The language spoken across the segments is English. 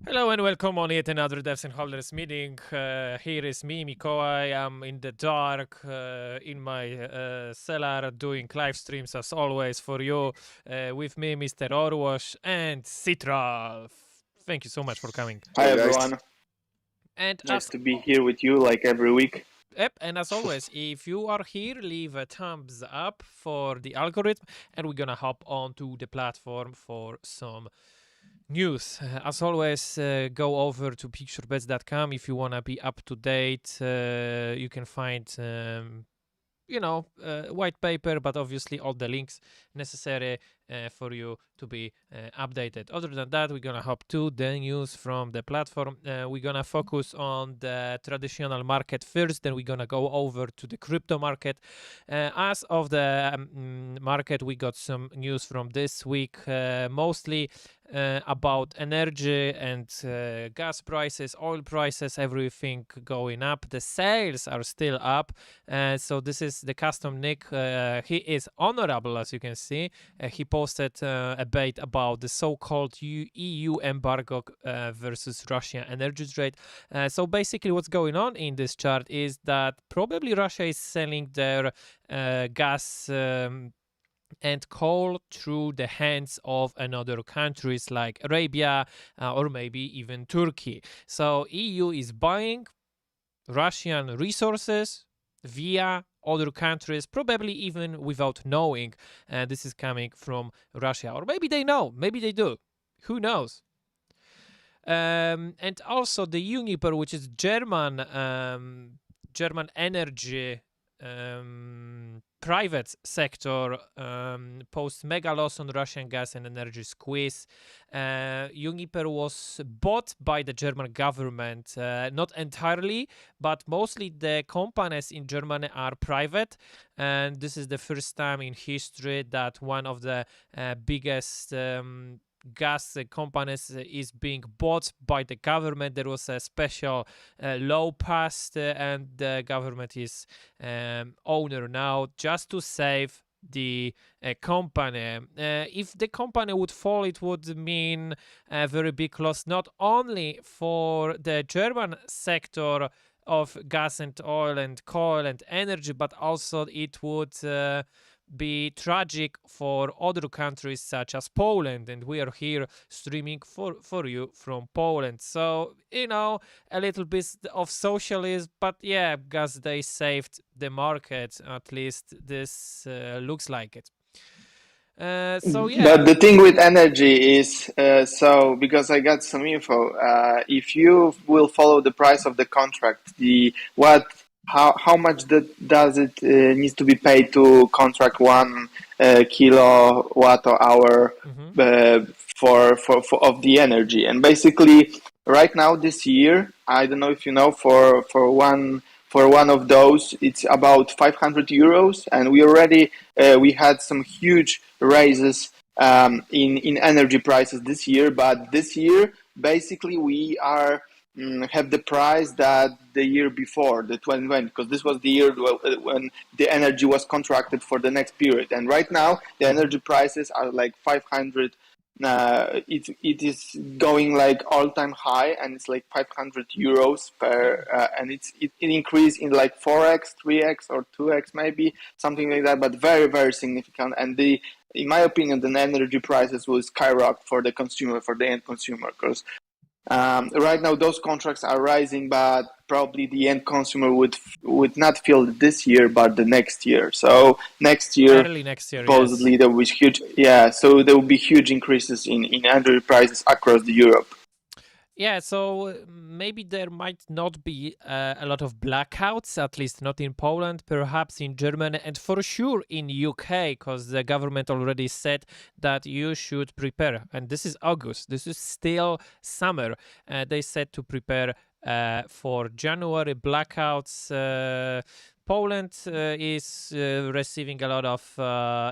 Hello and welcome on yet another Devs and Holders meeting. Here is me, Mikołaj. I'm in the dark in my cellar doing live streams as always for you. With me, Mr. Orwash and Citra. Thank you so much for coming. Hi Hey, guys. everyone, And nice to be here with you like every week. and as always, if you are here, leave a thumbs up for the algorithm, and we're gonna hop onto the platform for some news. As always, go over to bigshortbets.com if you want to be up to date. You can find white paper, but obviously all the links necessary for you to be updated. Other than that, we're gonna hop to the news from the platform. We're gonna focus on the traditional market first, then we're gonna go over to the crypto market. As of the market, we got some news from this week, mostly about energy and gas prices, oil prices, everything going up. The sales are still up. So this is the custom Nick. He is honorable, as you can see. He posted a debate about the so-called EU embargo versus Russia energy trade. So basically what's going on in this chart is that probably Russia is selling their gas and coal through the hands of another countries like Arabia or maybe even Turkey. So EU is buying Russian resources via other countries, probably even without knowing this is coming from Russia. Or maybe they know, maybe they do. Who knows? And also the Uniper, which is German energy private sector, post mega loss on Russian gas and energy squeeze. Uniper was bought by the German government, not entirely, but mostly the companies in Germany are private, and this is the first time in history that one of the biggest gas companies is being bought by the government. There was a special law passed, and the government is owner now, just to save the company. If the company would fall, it would mean a very big loss, not only for the German sector of gas and oil and coal and energy, but also it would be tragic for other countries such as Poland, and we are here streaming for you from Poland. So, a little bit of socialism, but yeah, because they saved the market, at least this looks like it. So yeah. But the thing with energy is, because I got some info, if you will follow the price of the contract, how much does it needs to be paid to contract 1 kilowatt hour for of the energy? And basically, right now this year, I don't know if you know, for one of those, it's about 500 euros, and we had some huge raises in energy prices this year. But this year, basically, we have the price that the year before, the 2020, because this was the year when the energy was contracted for the next period. And right now, the energy prices are like 500. It is going like all-time high, and it's like 500 euros per, and it increased in like 4x, 3x, or 2x maybe, something like that, but very, very significant. And in my opinion, the energy prices will skyrocket for the consumer, for the end consumer, because right now those contracts are rising, but probably the end consumer would not feel it this year, but the next year. So Early next year, supposedly yes. there will be huge, so there will be huge increases in energy prices across Europe. Yeah, so maybe there might not be a lot of blackouts, at least not in Poland, perhaps in Germany, and for sure in UK, because the government already said that you should prepare. And this is August, this is still summer. They said to prepare for January blackouts. Poland is receiving a lot of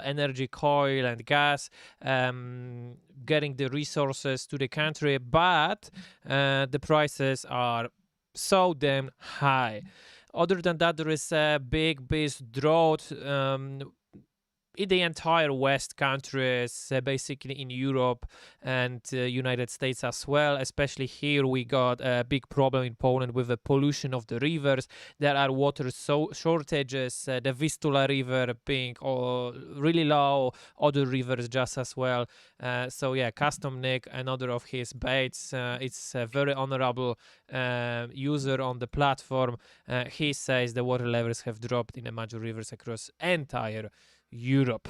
energy, coal and gas, getting the resources to the country, but the prices are so damn high. Other than that, there is a big drought in the entire West countries, basically in Europe and United States as well. Especially here, we got a big problem in Poland with the pollution of the rivers. There are water shortages. The Vistula River being really low, other rivers just as well. So yeah, Custom Nick, another of his baits. It's a very honorable user on the platform. He says the water levels have dropped in the major rivers across entire Europe.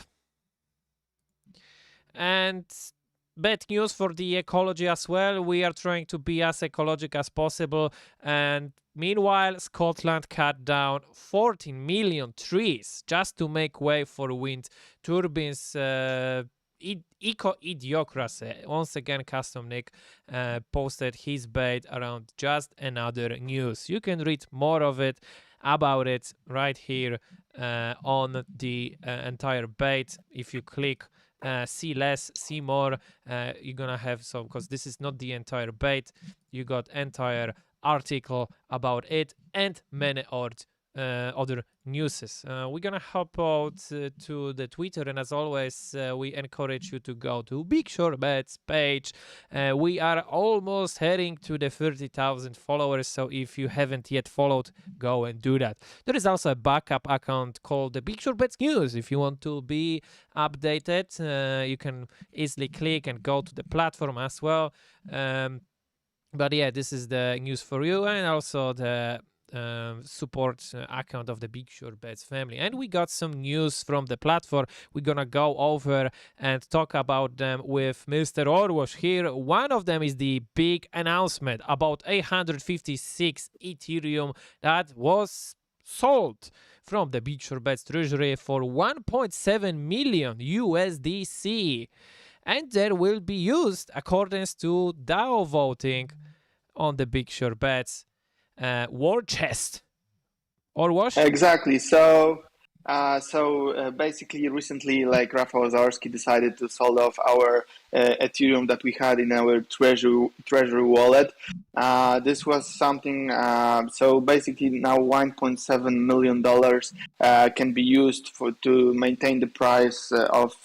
And bad news for the ecology as well. We are trying to be as ecological as possible, and meanwhile Scotland cut down 14 million trees just to make way for wind turbines. Eco-idiocracy. Once again, Custom Nick posted his bait around just another news. You can read more of it about it right here on the entire bait. If you click see less, see more, you're gonna have some, because this is not the entire bait. You got entire article about it and many other newses. We're gonna hop out to the Twitter, and as always, we encourage you to go to Big Short Bets page. We are almost heading to the 30,000 followers, so if you haven't yet followed, go and do that. There is also a backup account called the Big Short Bets News. If you want to be updated, you can easily click and go to the platform as well. But yeah, this is the news for you, and also the support account of the Big Short Bets family. And we got some news from the platform. We're gonna go over and talk about them with Mr. Orwosh here. One of them is the big announcement about 856 Ethereum that was sold from the Big Short Bets treasury for 1.7 million USDC, and that will be used according to DAO voting on the Big Short Bets war chest. Or wash? Exactly. So basically, recently, like Rafał Zaorski decided to sell off our Ethereum that we had in our treasury wallet. This was something. So basically, now $1.7 million can be used to maintain the price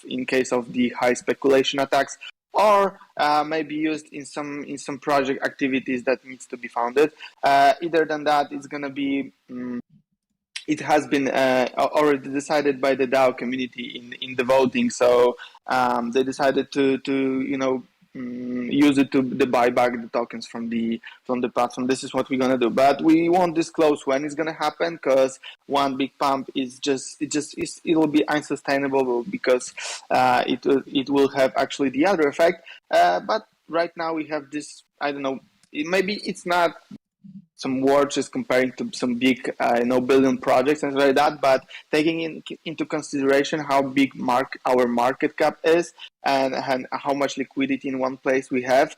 in case of the high speculation attacks, or maybe used in some project activities that needs to be funded. Either than that, it's gonna be. It has been already decided by the DAO community in the voting, so they decided to use it to buy back the tokens from the platform. This is what we're gonna do, but we won't disclose when it's gonna happen, because one big pump is it will be unsustainable, because it will have actually the other effect. But right now we have this. I don't know. Maybe it's not some words just comparing to some big billion projects and like that, but taking into consideration how big our market cap is, and how much liquidity in one place we have,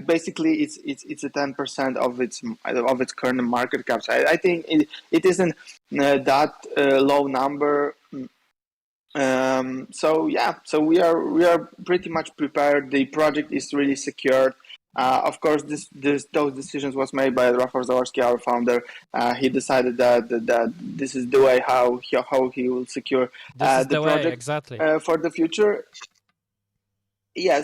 basically it's a 10% of its current market cap. So I think it isn't that low number. So we are pretty much prepared. The project is really secured. Of course, those decisions was made by Rafał Zaorski, our founder. He decided that this is the way how he will secure the project exactly for the future. Yeah.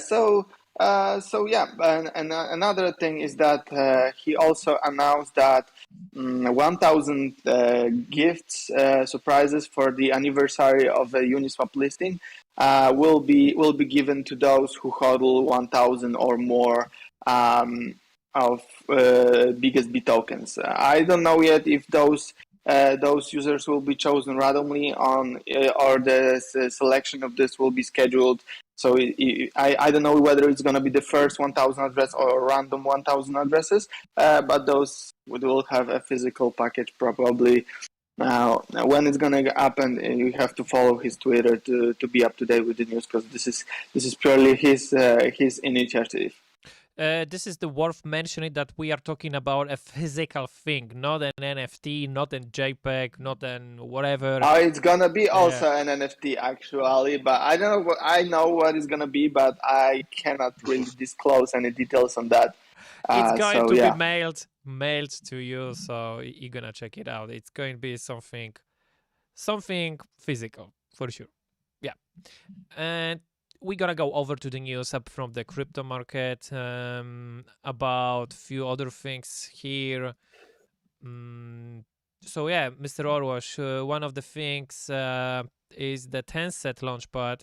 And another thing is that he also announced that 1,000 gifts surprises for the anniversary of the Uniswap listing will be given to those who hodl 1,000 or more of biggest B tokens. I don't know yet if those users will be chosen randomly or the selection of this will be scheduled. So I don't know whether it's going to be the first 1,000 address or random 1,000 addresses, but those will have a physical package probably. Now, when it's gonna happen, you have to follow his Twitter to be up to date with the news, because this is purely his initiative. This is the worth mentioning that we are talking about a physical thing, not an NFT, not an JPEG, not an whatever. It's gonna be also an NFT actually, but I don't know. I know what it's gonna be, but I cannot really disclose any details on that. It's going to be mailed to you, so you're gonna check it out. It's going to be something physical for sure. And we're gonna go over to the news up from the crypto market, about few other things here. So yeah, Mr. Orwash, one of the things is the Tencent launchpad.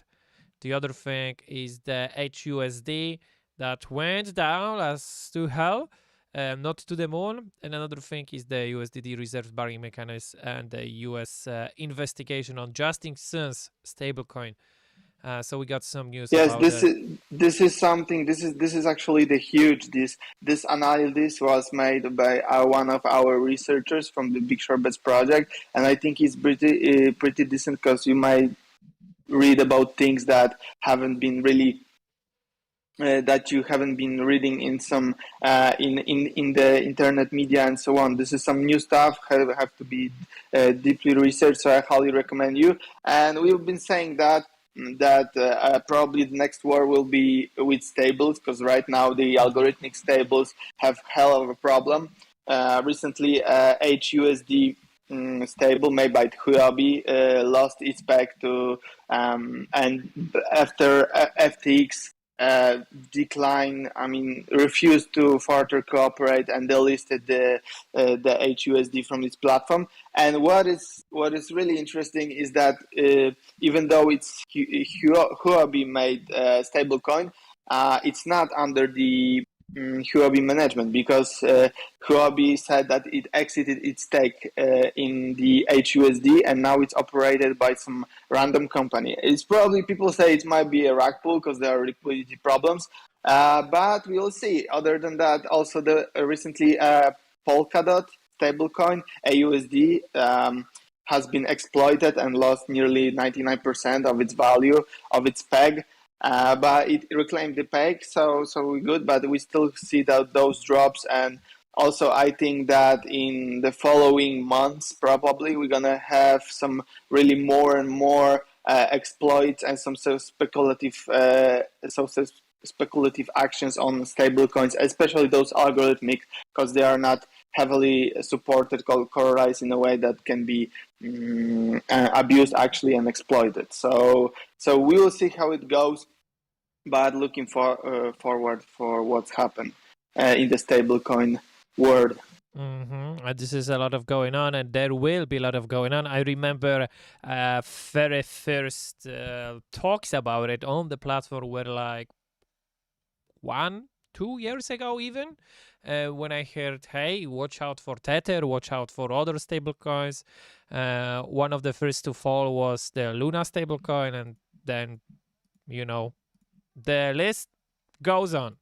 The other thing is the HUSD that went down as to hell, not to the moon. And another thing is the USDT reserve bearing mechanism and the US investigation on Justin Sun's stablecoin. So we got some news Yes, about that. this is something. This is actually the huge. This analysis was made by one of our researchers from the Big Shortbets project, and I think it's pretty decent because you might read about things that haven't been really that you haven't been reading in some in the internet media and so on. This is some new stuff, have to be deeply researched, so I highly recommend you. And we've been saying that probably the next war will be with stables, because right now the algorithmic stables have hell of a problem. Recently, HUSD stable made by Huobi lost its peg to and after FTX decline, refused to further cooperate, and delisted the HUSD from its platform. And what is really interesting is that even though it's Huobi made stablecoin, it's not under the Huobi management, because Huobi said that it exited its stake in the HUSD, and now it's operated by some random company. It's probably, people say it might be a rug pull because there are liquidity problems, but we'll see. Other than that, also the recently Polkadot stablecoin AUSD has been exploited and lost nearly 99% of its value of its peg. But it reclaimed the peg, so we good. But we still see that those drops, and also I think that in the following months, probably we're gonna have some really more and more exploits and some speculative actions on stablecoins, especially those algorithmic, because they are not heavily supported, colorized in a way that can be abused actually and exploited. So we will see how it goes, but looking forward for what's happened in the stablecoin world. This is a lot of going on, and there will be a lot of going on. I remember very first talks about it on the platform were like 1-2 years ago, even when I heard, hey, watch out for Tether, watch out for other stablecoins. One of the first to fall was the Luna stablecoin, and then the list goes on.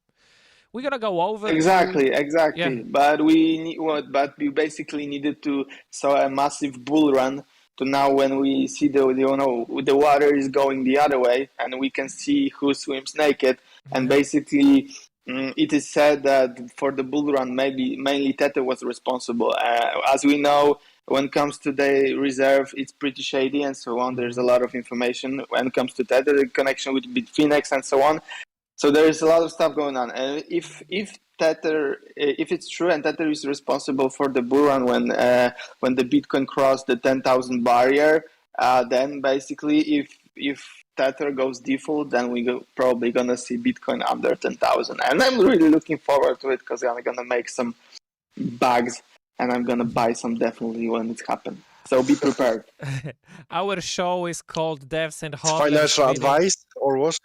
We're gonna go over exactly. Yeah. But we basically needed to saw a massive bull run to now, when we see the water is going the other way, and we can see who swims naked. And basically, it is said that for the bull run, mainly Tether was responsible. As we know, when it comes to the reserve, it's pretty shady and so on. There's a lot of information when it comes to Tether, the connection with Bitfinex and so on. So there is a lot of stuff going on. And if Tether, if it's true and Tether is responsible for the bull run when the Bitcoin crossed the 10,000 barrier, then basically if Tether goes default, then we're probably gonna see Bitcoin under 10,000. And I'm really looking forward to it, because I'm gonna make some bags, and I'm gonna buy some definitely when it's happened. So be prepared. Our show is called Devs and HODLERS Financial Meeting. advice or what?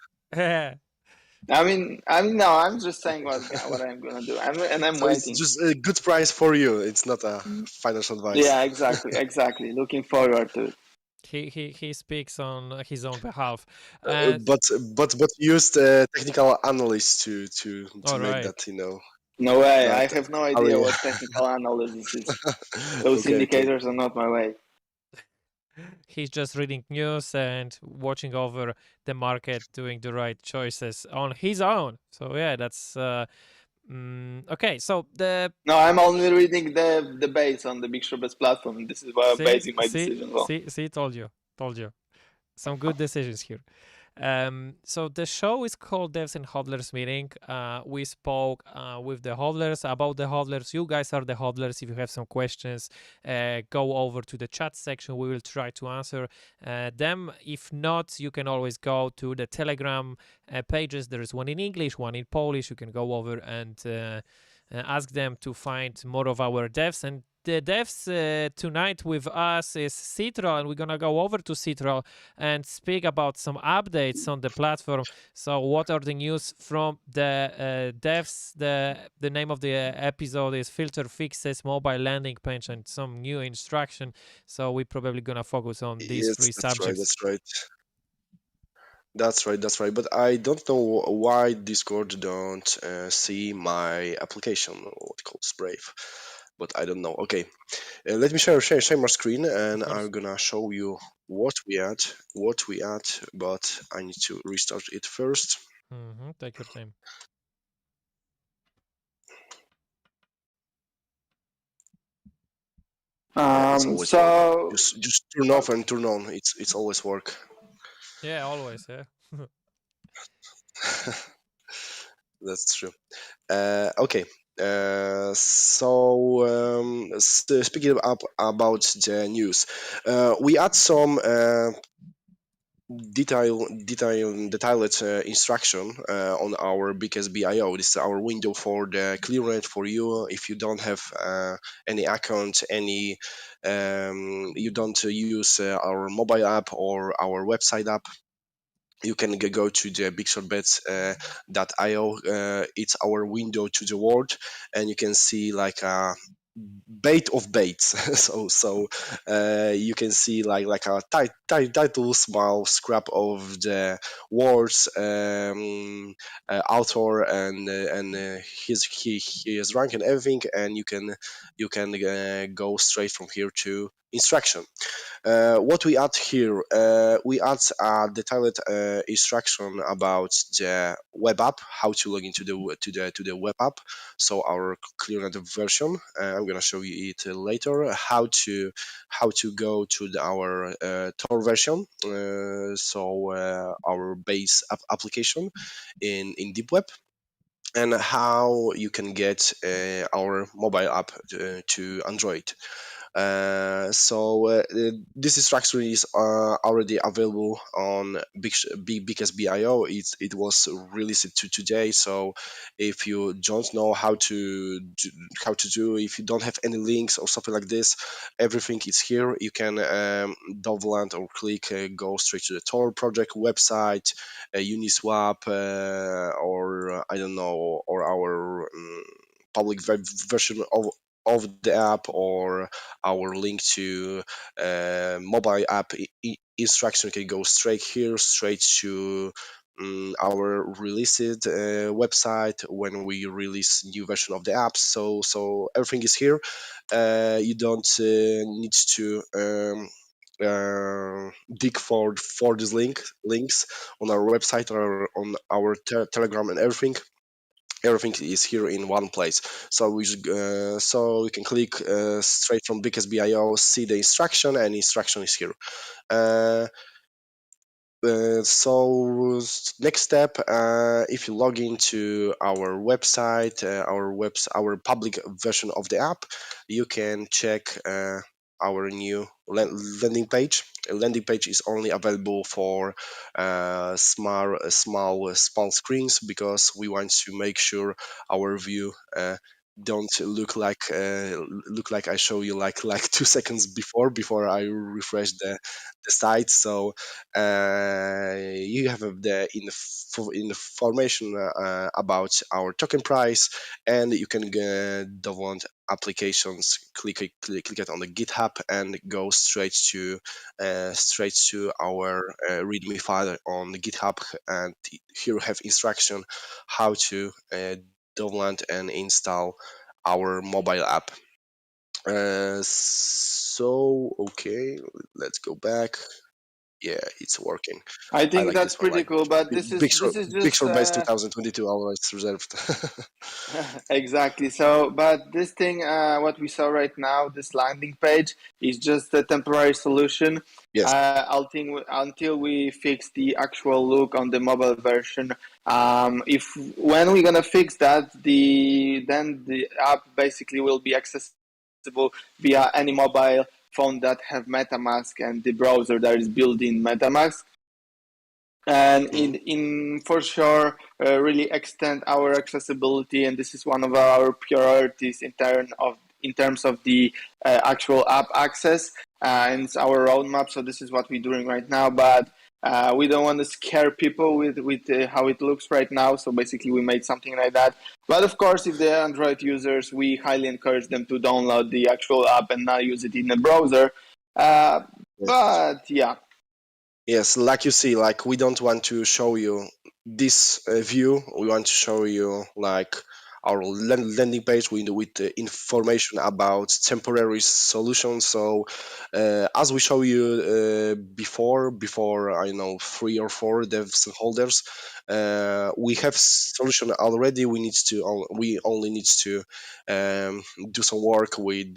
No, I'm just saying what I'm gonna do, and I'm So waiting. it's just a good price for you. It's not a financial advice. Yeah, exactly. Looking forward to it. He speaks on his own behalf. But used technical analysts to make that. No way. That I have no idea what technical analysis is. Those indicators are not my way. He's just reading news and watching over the market, doing the right choices on his own. So yeah, that's okay. So No, I'm only reading the debates on the Big Shortbets platform. This is why I'm basing my decisions on. See, told you. Some good decisions here. So the show is called Devs and Hodlers Meeting. We spoke with the hodlers about the hodlers. You guys are the hodlers. If you have some questions, go over to the chat section. We will try to answer them. If not, you can always go to the Telegram pages. There is one in English, one in Polish. You can go over and ask them to find more of our devs. And the devs tonight with us is Citral, and we're gonna go over to Citral and speak about some updates on the platform. So, what are the news from the devs? The name of the episode is Filter Fixes, Mobile Landing Page, and some new instruction. So, we're probably gonna focus on these Yes, three that's right. subjects. That's right. That's right. That's right. But I don't know why Discord don't see my application, what calls Brave. But I don't know. Okay, let me share my screen, Of and course. I'm gonna show you what we add. But I need to restart it first. Take your time. Yeah, it's always work. So Just turn off and turn on. It's always work. Yeah, always. Yeah. That's true. Okay. Speaking up about the news, we add some detailed instruction on our BKSBIO. This is our window for the clearance for you. If you don't have any account, you don't use our mobile app or our website app, you can go to the bigshortbets.io. It's our window to the world, and you can see like a bait of baits. You can see like a title, small scrap of the words, author, and his rank and everything, and you can go straight from here to instruction. What we add here, we add a detailed instruction about the web app, how to log into the web app. So our clear version. I'm gonna show you it later. How to go to our Tor version. Our base application in deep web, and how you can get our mobile app to Android. This instruction is already available on BKSBIO. It was released today. So if you don't know how to do, if you don't have any links or something like this, everything is here. You can download or click, go straight to the Tor project website, Uniswap, or I don't know, or our public version of the app, or our link to mobile app instruction can go straight here, straight to our released website when we release new version of the app. So everything is here. You don't need to dig for these links on our website or on our Telegram and everything is here in one place. So you can click straight from BKSBIO, see the instruction, and instruction is here. Uh, Next step, if you log into our website, our public version of the app, you can check our new landing page. A landing page is only available for small screens, because we want to make sure our view don't look like I show you like 2 seconds before I refresh the site. So you have information about our token price, and you can download applications. Click it on the GitHub and go straight to our README file on the GitHub, and here you have instruction how to download and install our mobile app. Okay, let's go back. Yeah, it's working. I I think like that's this one. pretty Like cool, but this is Big just Short Base 2022 always reserved. exactly. So, but this thing, what we saw right now, this landing page is just a temporary solution. Yes. Until we fix the actual look on the mobile version. If when we're gonna fix that, then the app basically will be accessible via any mobile phone that have MetaMask and the browser that is built in MetaMask, and Mhm. in for sure really extend our accessibility, and this is one of our priorities in terms of the actual app access, and it's our roadmap. So this is what we're doing right now, but we don't want to scare people with how it looks right now. So basically we made something like that, but of course if they're Android users, we highly encourage them to download the actual app and not use it in the browser. uh, Yes. but yeah. Yes, like you see, like we don't want to show you this view. We want to show you like our landing page with information about temporary solutions. So as we show you before I know 3 or 4 devs and holders, we have solution already. We only need to do some work with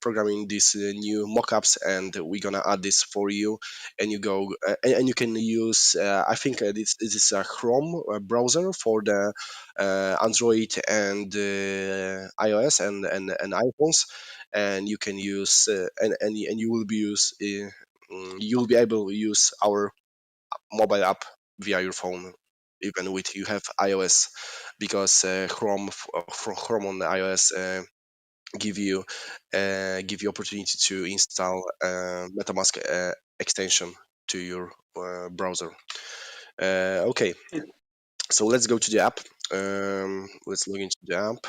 programming these new mockups, and we're gonna add this for you, and you go and you can use I think this is a Chrome browser for the Android and iOS and iPhones, and you can use and you will be you'll be able to use our mobile app via your phone even with you have iOS, because Chrome on the iOS give you opportunity to install MetaMask extension to your browser. Okay, so let's go to the app. Let's log into the app.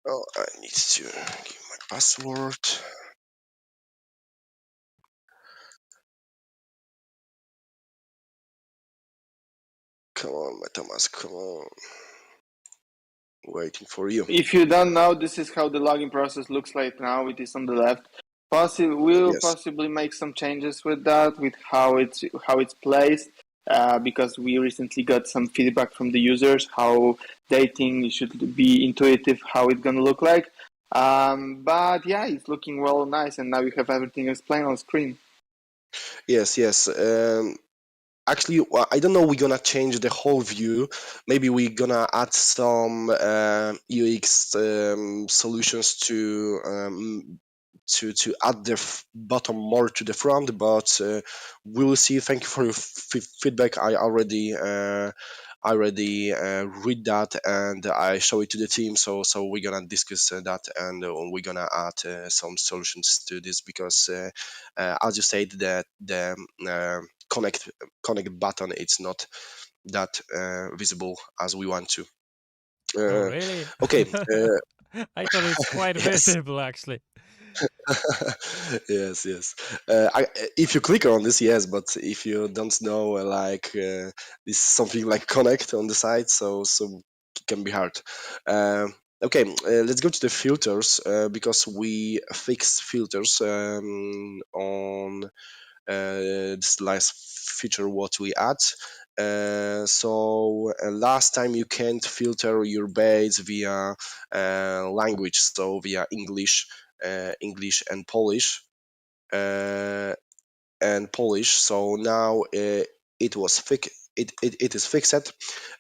Oh, I need to give my password. Come on, MetaMask, come on. Waiting for you. If you don't know, this is how the login process looks like now. It is on the left. We'll Yes. possibly make some changes with that, with how it's placed, because we recently got some feedback from the users how they think it should be intuitive, how it's gonna look like. But yeah, it's looking well, nice, and now you have everything explained on screen. Yes. Actually, I don't know. We're gonna change the whole view. Maybe we're gonna add some UX solutions to add the bottom more to the front, but we will see. Thank you for your feedback. I already read that and I show it to the team. So we're gonna discuss that, and we're gonna add some solutions to this, because as you said, that the connect button, it's not that visible as we want to. Oh, Uh, really? okay. I thought it's quite Yes. visible, actually. Yes. If you click on this, yes, but if you don't know, this is something like connect on the side, so it can be hard. Okay, let's go to the filters, because we fixed filters on this last feature what we add. So last time you can't filter your base via language, so via English uh, and Polish. So now it was fixed. It is fixed.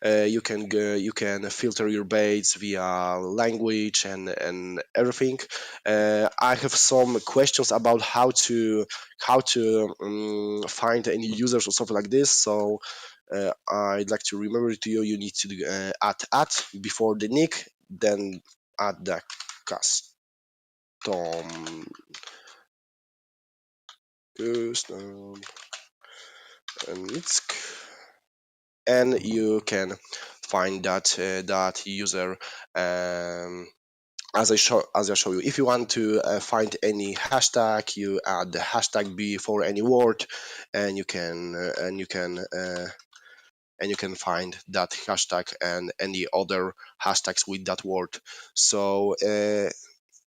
You can filter your baits via language and everything. I have some questions about how to find any users or something like this. So I'd like to remember to you. You need to do, add before the nick, then add the custom and it's, and you can find that user, um, as I show you. If you want to find any hashtag, you add the hashtag before any word, and you can find that hashtag and any other hashtags with that word. So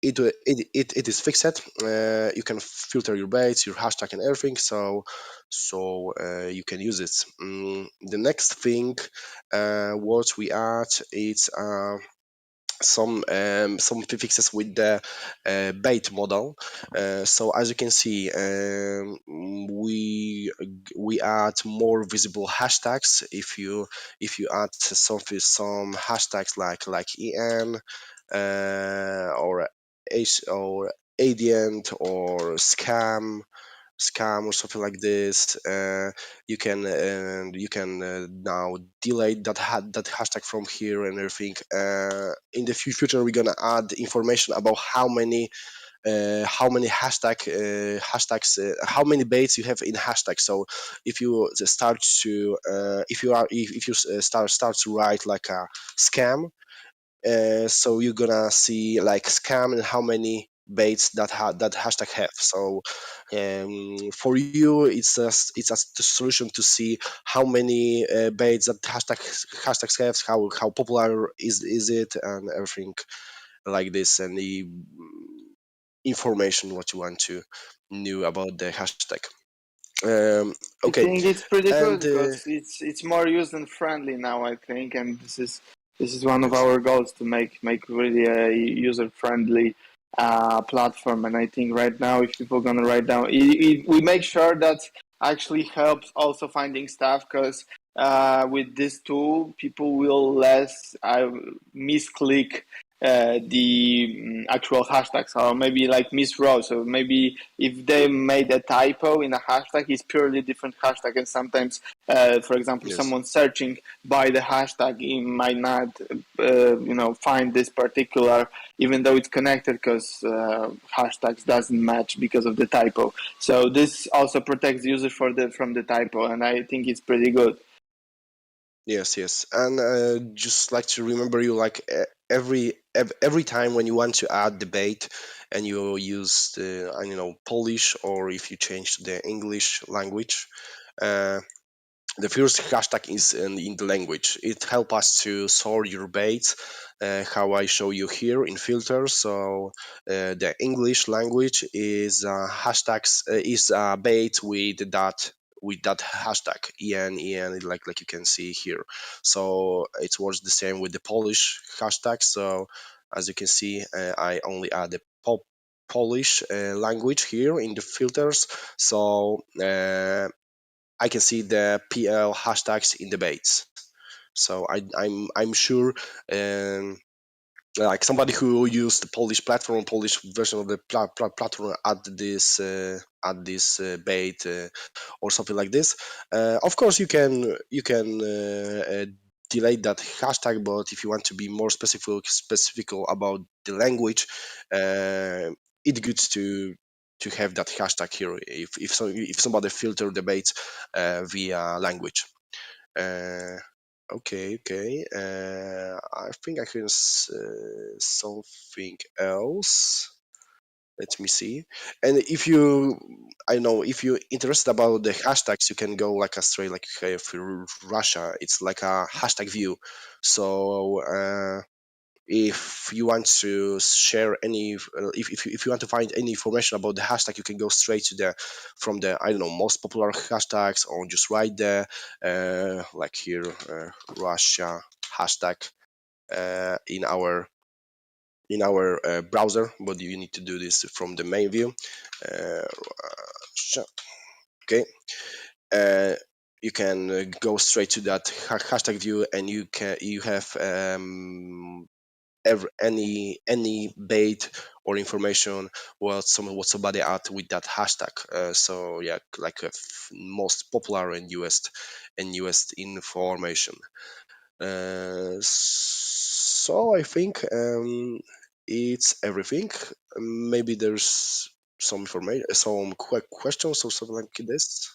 it is fixed. You can filter your baits, your hashtag, and everything. So you can use it. The next thing what we add is some fixes with the bait model. So as you can see, we add more visible hashtags. If you add some hashtags like en or or adient or scam or something like this, you can now delete that hashtag from here and everything. In the future, we're gonna add information about how many how many baits you have in hashtag. So if you start to if you start to write like a scam, so you're gonna see like scam and how many baits that hashtag have. So for you, it's a solution to see how many baits that hashtags have, how popular is it, and everything like this, and the information what you want to know about the hashtag. I Okay, think it's pretty good and because it's more user friendly now. I think, and this is one of yes, our goals to make really a user friendly platform. And I think right now, if people are gonna write down, we make sure that actually helps also finding stuff because with this tool, people will less misclick the actual hashtags or maybe like misrow. So maybe if they made a typo in a hashtag, it's purely different hashtag. And sometimes, for example, yes. someone searching by the hashtag, he might not, find this particular, even though it's connected, because hashtags doesn't match because of the typo. So this also protects the user from the typo, and I think it's pretty good. Yes, yes, and just like to remember you, like every time when you want to add debate, and you use the I don't know Polish, or if you change to the English language, uh, the first hashtag is in the language. It helps us to sort your baits, how I show you here in filters. So the English language is hashtags is bait with that hashtag en, like you can see here. So it works the same with the Polish hashtag. So as you can see, I only add the Polish language here in the filters. So I can see the PL hashtags in the baits. So I'm sure, like somebody who used the Polish version of the platform at this bait or something like this. Of course, you can delete that hashtag, but if you want to be more specific about the language, it's good to have that hashtag here if somebody filter the baits via language. Uh, okay. I think I can something else. Let me see. And I know if you're interested about the hashtags, you can go like a straight like for Russia. It's like a hashtag view. So if you want to share any if you want to find any information about the hashtag, you can go straight to the from the I don't know most popular hashtags, or just write there like here Russia hashtag in our browser, but you need to do this from the main view. Russia. Okay, uh, you can go straight to that hashtag view, and you have any bait or information what somebody add with that hashtag. So yeah, like most popular and newest information. So I think it's everything. Maybe there's some information, some quick questions or something like this.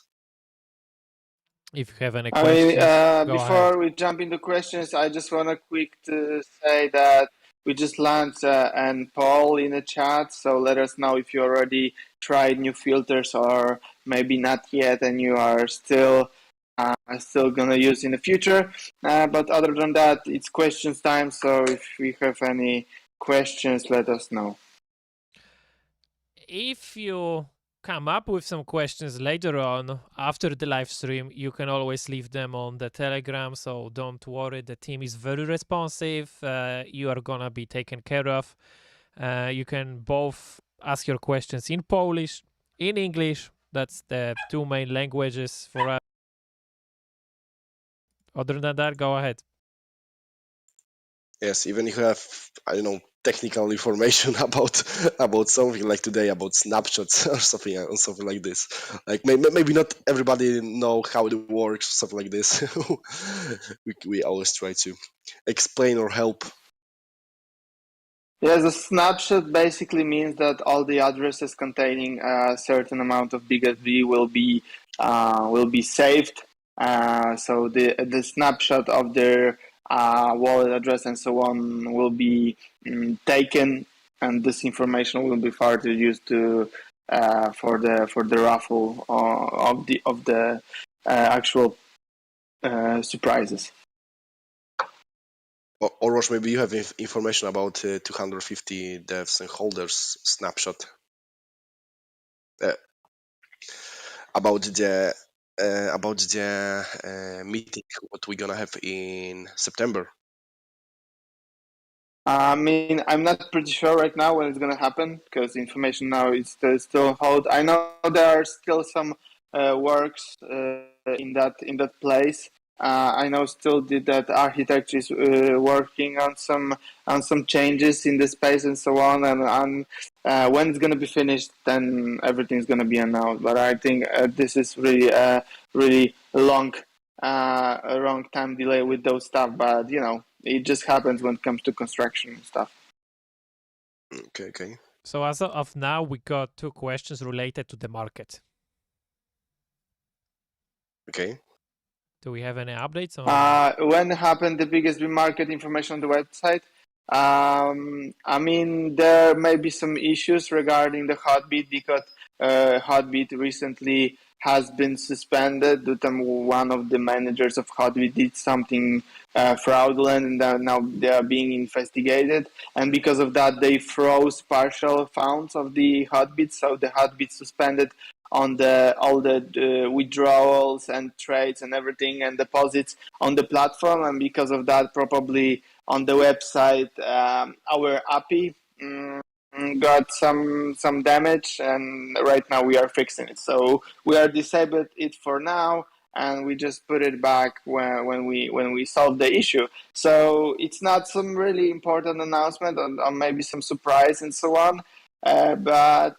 If you have any I mean, questions, go ahead. before we jump into questions, I just want to quick to say that we just launched an poll in the chat. So let us know if you already tried new filters or maybe not yet, and you are still gonna use in the future. But other than that, it's questions time. So if we have any questions, let us know. if you come up with some questions later on after the live stream, you can always leave them on the Telegram, so don't worry, the team is very responsive. You are gonna be taken care of. You can both ask your questions in Polish, in English. That's the two main languages for us. Other than that, go ahead. Yes, even if you have, I don't know, technical information about something like today, about snapshots or something like this. Like maybe not everybody know how it works, something like this. we always try to explain or help. Yes, a snapshot basically means that all the addresses containing a certain amount of BigSB will be saved. So the snapshot of their wallet address and so on will be taken, and this information will be further used to for the raffle of the actual surprises. Or Rosh, maybe you have information about 250 devs and holders snapshot about the meeting what we're gonna have in September. I mean, I'm not pretty sure right now when it's going to happen because information now is still on hold. I know there are still some works in that place. I know still that architecture is working on some changes in the space and so on. And when it's going to be finished, then everything's going to be announced. But I think this is really really long a long time delay with those stuff. But it just happens when it comes to construction and stuff. Okay. So as of now, we got two questions related to the market. Okay. Do we have any updates on? When happened the biggest market information on the website? I mean, there may be some issues regarding the Hotbit because Hotbit recently has been suspended due to one of the managers of Hotbit did something fraudulent, and now they are being investigated. And because of that, they froze partial funds of the Hotbit, so the Hotbit suspended on all the withdrawals and trades and everything and deposits on the platform. And because of that, probably on the website, our API got some damage, and right now we are fixing it. So we are disabled it for now, and we just put it back when we solve the issue. So it's not some really important announcement or maybe some surprise and so on. But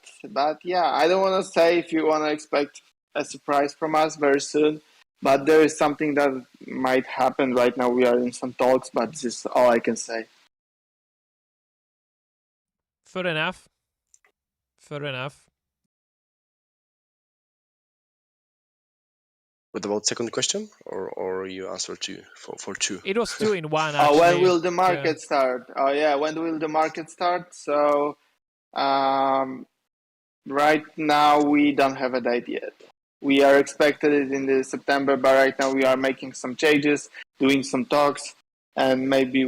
yeah, I don't want to say if you want to expect a surprise from us very soon, but there is something that might happen right now. We are in some talks, but this is all I can say. Fair enough. What about second question, or you answered for two? It was two in one, actually. When will the market start? Oh yeah, when will the market start? So right now we don't have a date yet. We are expected it in the September, but right now we are making some changes, doing some talks, and maybe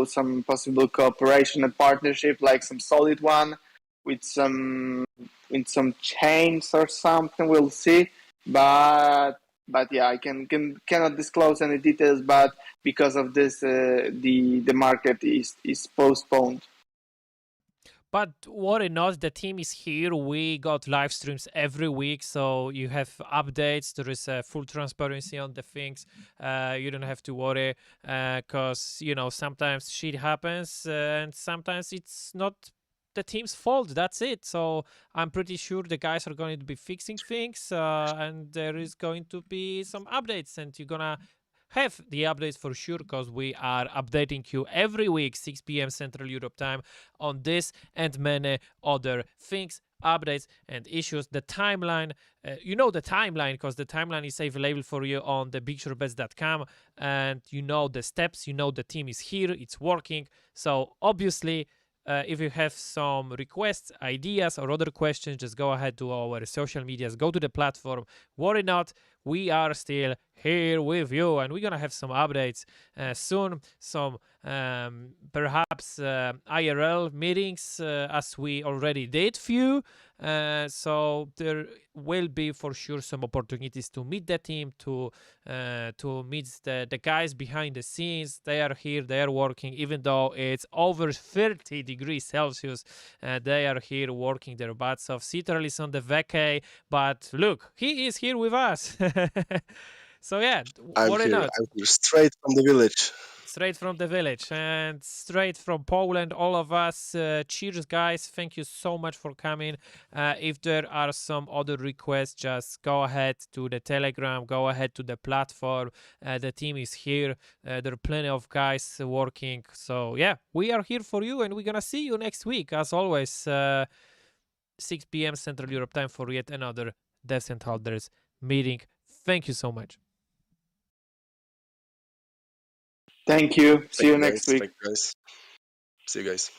some possible cooperation and partnership, like some solid one with some chains or something. We'll see. But yeah, I cannot disclose any details. But because of this, the market is postponed. But worry not, the team is here. We got live streams every week, so you have updates. There is full transparency on the things. You don't have to worry, because sometimes shit happens, and sometimes it's not the team's fault. That's it. So I'm pretty sure the guys are going to be fixing things, and there is going to be some updates, and you're gonna have the updates for sure, because we are updating you every week 6 p.m. Central Europe time on this and many other things, updates and issues. The timeline, the timeline, because the timeline is available for you on the bigshortbets.com, and the steps, the team is here, it's working. So obviously if you have some requests, ideas, or other questions, just go ahead to our social medias, go to the platform. Worry not, we are still here with you, and we're gonna have some updates soon, some perhaps IRL meetings, as we already did few. So there will be for sure some opportunities to meet the team, to meet the guys behind the scenes. They are here, they are working, even though it's over 30 degrees Celsius. They are here working their butts off. Citrel is on the vacay, but look, he is here with us. So yeah, worry not. I'm here straight from the village. Straight from the village and straight from Poland, all of us. Cheers, guys. Thank you so much for coming. If there are some other requests, just go ahead to the Telegram, go ahead to the platform. The team is here. There are plenty of guys working. So, yeah, we are here for you, and we're going to see you next week. As always, 6 p.m. Central Europe time for yet another Devs and Hodlers meeting. Thank you so much. Thank you. See you next week. Thank you, guys. See you guys.